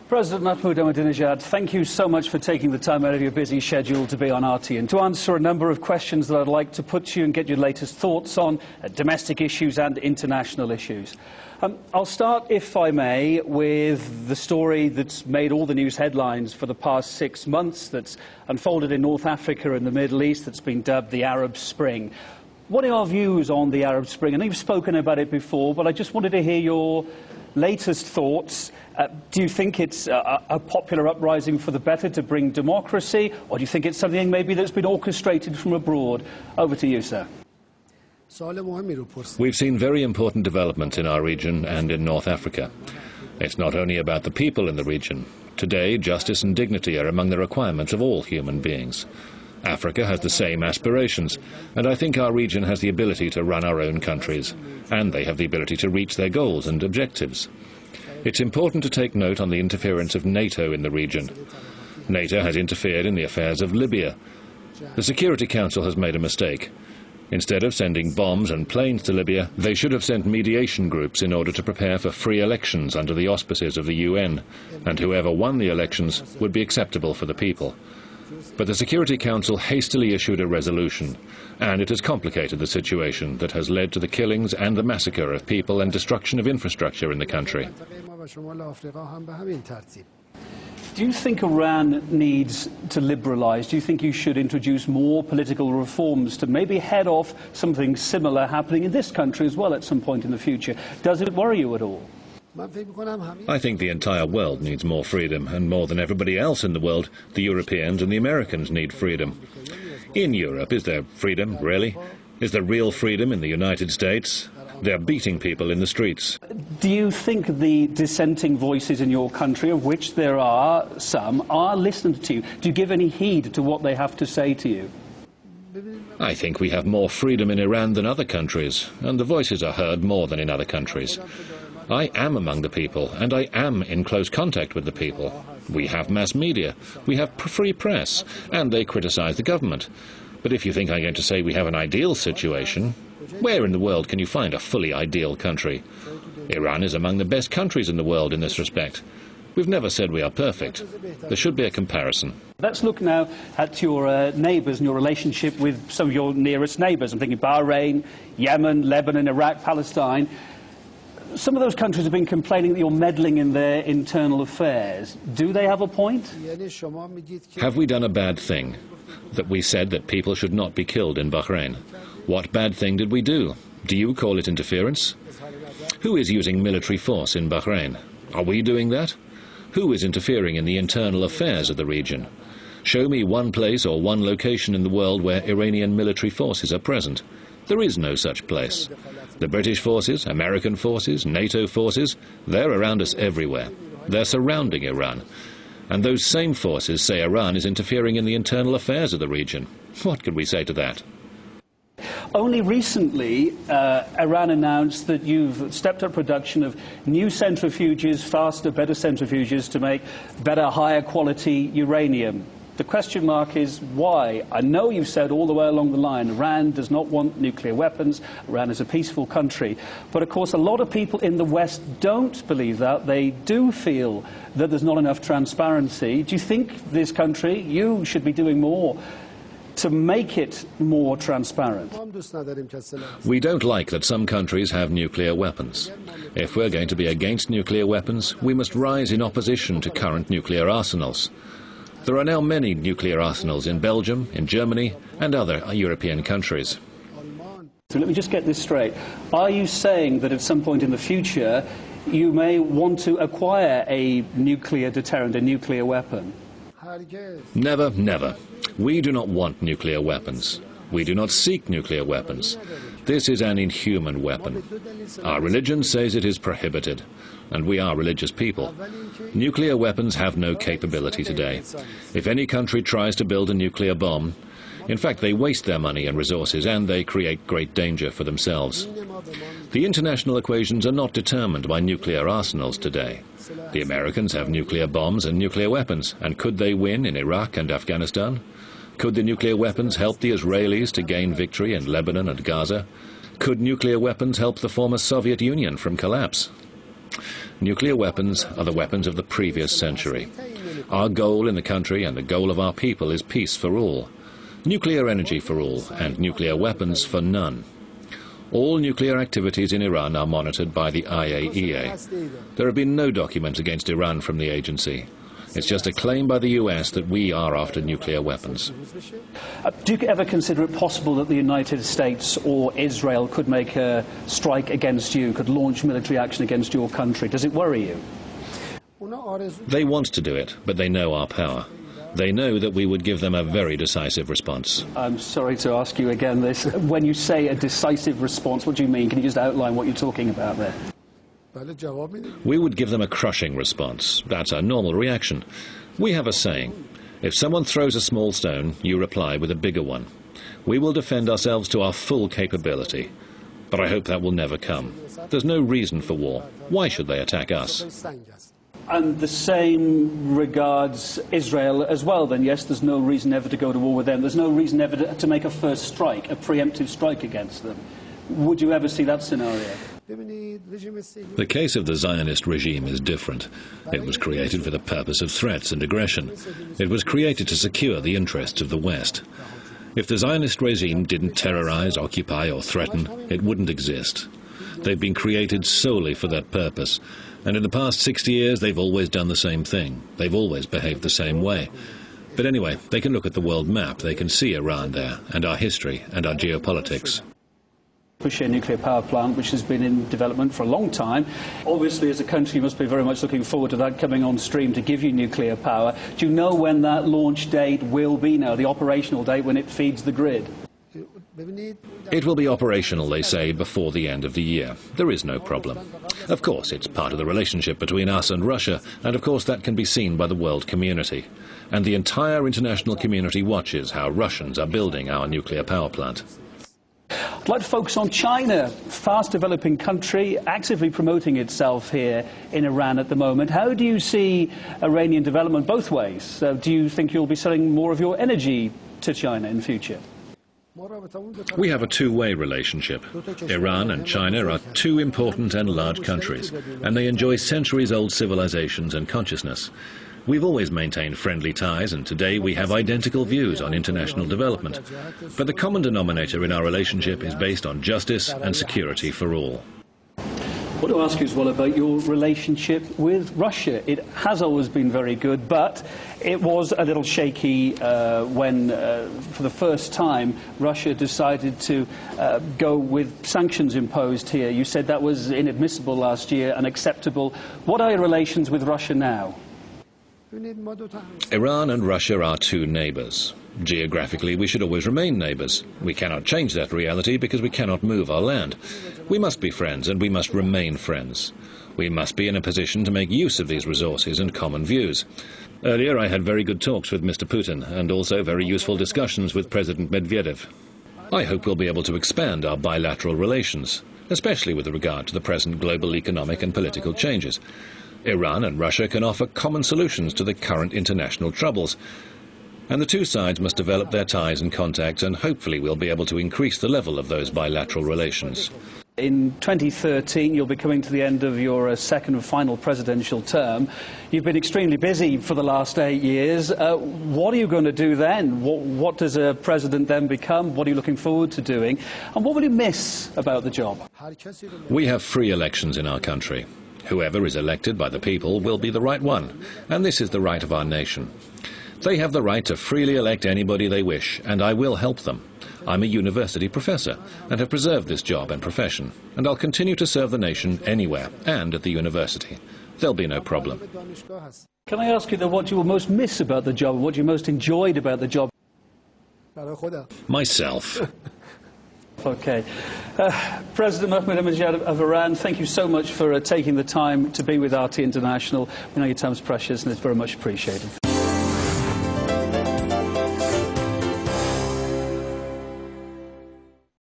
President Ahmadinejad, thank you so much for taking the time out of your busy schedule to be on RT and to answer a number of questions that I'd like to put to you and get your latest thoughts on domestic issues and international issues. I'll start, if I may, with the story that's made all the news headlines for the past 6 months that's unfolded in North Africa and the Middle East that's been dubbed the Arab Spring. What are your views on the Arab Spring? I know you've spoken about it before, but I just wanted to hear your latest thoughts. Do you think it's a popular uprising for the better to bring democracy, or do you think it's something maybe that's been orchestrated from abroad? Over to you, sir. We've seen very important developments in our region and in North Africa. It's not only about the people in the region. Today, justice and dignity are among the requirements of all human beings. Africa has the same aspirations, and I think our region has the ability to run our own countries, and they have the ability to reach their goals and objectives. It's important to take note on the interference of NATO in the region. NATO has interfered in the affairs of Libya. The Security Council has made a mistake. Instead of sending bombs and planes to Libya, they should have sent mediation groups in order to prepare for free elections under the auspices of the UN, and whoever won the elections would be acceptable for the people. But the Security Council hastily issued a resolution, and it has complicated the situation that has led to the killings and the massacre of people and destruction of infrastructure in the country. Do you think Iran needs to liberalise? Do you think you should introduce more political reforms to maybe head off something similar happening in this country as well at some point in the future? Does it worry you at all? I think the entire world needs more freedom, and more than everybody else in the world, the Europeans and the Americans need freedom. In Europe, is there freedom, really? Is there real freedom in the United States? They're beating people in the streets. Do you think the dissenting voices in your country, of which there are some, are listened to? Do you give any heed to what they have to say to you? I think we have more freedom in Iran than other countries, and the voices are heard more than in other countries. I am among the people, and I am in close contact with the people. We have mass media, we have free press, and they criticize the government. But if you think I'm going to say we have an ideal situation, where in the world can you find a fully ideal country? Iran is among the best countries in the world in this respect. We've never said we are perfect. There should be a comparison. Let's look now at your neighbours and your relationship with some of your nearest neighbours. I'm thinking Bahrain, Yemen, Lebanon, Iraq, Palestine. Some of those countries have been complaining that you're meddling in their internal affairs. Do they have a point? Have we done a bad thing? That we said that people should not be killed in Bahrain? What bad thing did we do? Do you call it interference? Who is using military force in Bahrain? Are we doing that? Who is interfering in the internal affairs of the region? Show me one place or one location in the world where Iranian military forces are present. There is no such place. The British forces, American forces, NATO forces, they're around us everywhere. They're surrounding Iran. And those same forces say Iran is interfering in the internal affairs of the region. What could we say to that? Only recently, Iran announced that you've stepped up production of new centrifuges, faster, better centrifuges to make better, higher quality uranium. The question mark is why? I know you've said all the way along the line Iran does not want nuclear weapons, Iran is a peaceful country. But of course a lot of people in the West don't believe that. They do feel that there's not enough transparency. Do you think this country, you should be doing more to make it more transparent? We don't like that some countries have nuclear weapons. If we're going to be against nuclear weapons, we must rise in opposition to current nuclear arsenals. There are now many nuclear arsenals in Belgium, in Germany, and other European countries. So let me just get this straight. Are you saying that at some point in the future you may want to acquire a nuclear deterrent, a nuclear weapon? Never, never. We do not want nuclear weapons. We do not seek nuclear weapons. This is an inhuman weapon. Our religion says it is prohibited, and we are religious people. Nuclear weapons have no capability today. If any country tries to build a nuclear bomb, in fact they waste their money and resources, and they create great danger for themselves. The international equations are not determined by nuclear arsenals today. The Americans have nuclear bombs and nuclear weapons, and could they win in Iraq and Afghanistan? Could the nuclear weapons help the Israelis to gain victory in Lebanon and Gaza? Could nuclear weapons help the former Soviet Union from collapse? Nuclear weapons are the weapons of the previous century. Our goal in the country and the goal of our people is peace for all, nuclear energy for all, and nuclear weapons for none. All nuclear activities in Iran are monitored by the IAEA. There have been no documents against Iran from the agency. It's just a claim by the US that we are after nuclear weapons. Do you ever consider it possible that the United States or Israel could make a strike against you, could launch military action against your country? Does it worry you? They want to do it, but they know our power. They know that we would give them a very decisive response. I'm sorry to ask you again this. When you say a decisive response, what do you mean? Can you just outline what you're talking about there? We would give them a crushing response. That's our normal reaction. We have a saying, if someone throws a small stone, you reply with a bigger one. We will defend ourselves to our full capability. But I hope that will never come. There's no reason for war. Why should they attack us? And the same regards Israel as well, then? Yes, there's no reason ever to go to war with them. There's no reason ever to make a first strike, a preemptive strike against them. Would you ever see that scenario? The case of the Zionist regime is different. It was created for the purpose of threats and aggression. It was created to secure the interests of the West. If the Zionist regime didn't terrorize, occupy or threaten, it wouldn't exist. They've been created solely for that purpose. And in the past 60 years, they've always done the same thing. They've always behaved the same way. But anyway, they can look at the world map. They can see Iran there, and our history, and our geopolitics. Fukushima nuclear power plant, which has been in development for a long time. Obviously, as a country, you must be very much looking forward to that coming on stream to give you nuclear power. Do you know when that launch date will be now, the operational date when it feeds the grid? It will be operational, they say, before the end of the year. There is no problem. Of course, it's part of the relationship between us and Russia, and of course that can be seen by the world community. And the entire international community watches how Russians are building our nuclear power plant. I'd like to focus on China, fast-developing country, actively promoting itself here in Iran at the moment. How do you see Iranian development both ways? Do you think you'll be selling more of your energy to China in future? We have a two-way relationship. Iran and China are two important and large countries, and they enjoy centuries-old civilizations and consciousness. We've always maintained friendly ties, and today we have identical views on international development. But the common denominator in our relationship is based on justice and security for all. I want to ask you as well about your relationship with Russia. It has always been very good, but it was a little shaky when, for the first time, Russia decided to go with sanctions imposed here. You said that was inadmissible last year, unacceptable. What are your relations with Russia now? Iran and Russia are two neighbors. Geographically, we should always remain neighbors. We cannot change that reality because we cannot move our land. We must be friends, and we must remain friends. We must be in a position to make use of these resources and common views. Earlier, I had very good talks with Mr. Putin, and also very useful discussions with President Medvedev. I hope we'll be able to expand our bilateral relations, especially with regard to the present global economic and political changes. Iran and Russia can offer common solutions to the current international troubles. And the two sides must develop their ties and contacts, and hopefully we'll be able to increase the level of those bilateral relations. In 2013, you'll be coming to the end of your second and final presidential term. You've been extremely busy for the last 8 years. What are you going to do then? What does a president then become? What are you looking forward to doing? And what will you miss about the job? We have free elections in our country. Whoever is elected by the people will be the right one, and this is the right of our nation. They have the right to freely elect anybody they wish, and I will help them. I'm a university professor and have preserved this job and profession, and I'll continue to serve the nation anywhere and at the university. There'll be no problem. Can I ask you, though, what you will most miss about the job, what you most enjoyed about the job? Myself. Okay. President Ahmadinejad of Iran, thank you so much for taking the time to be with RT International. We know your time's precious and it's very much appreciated.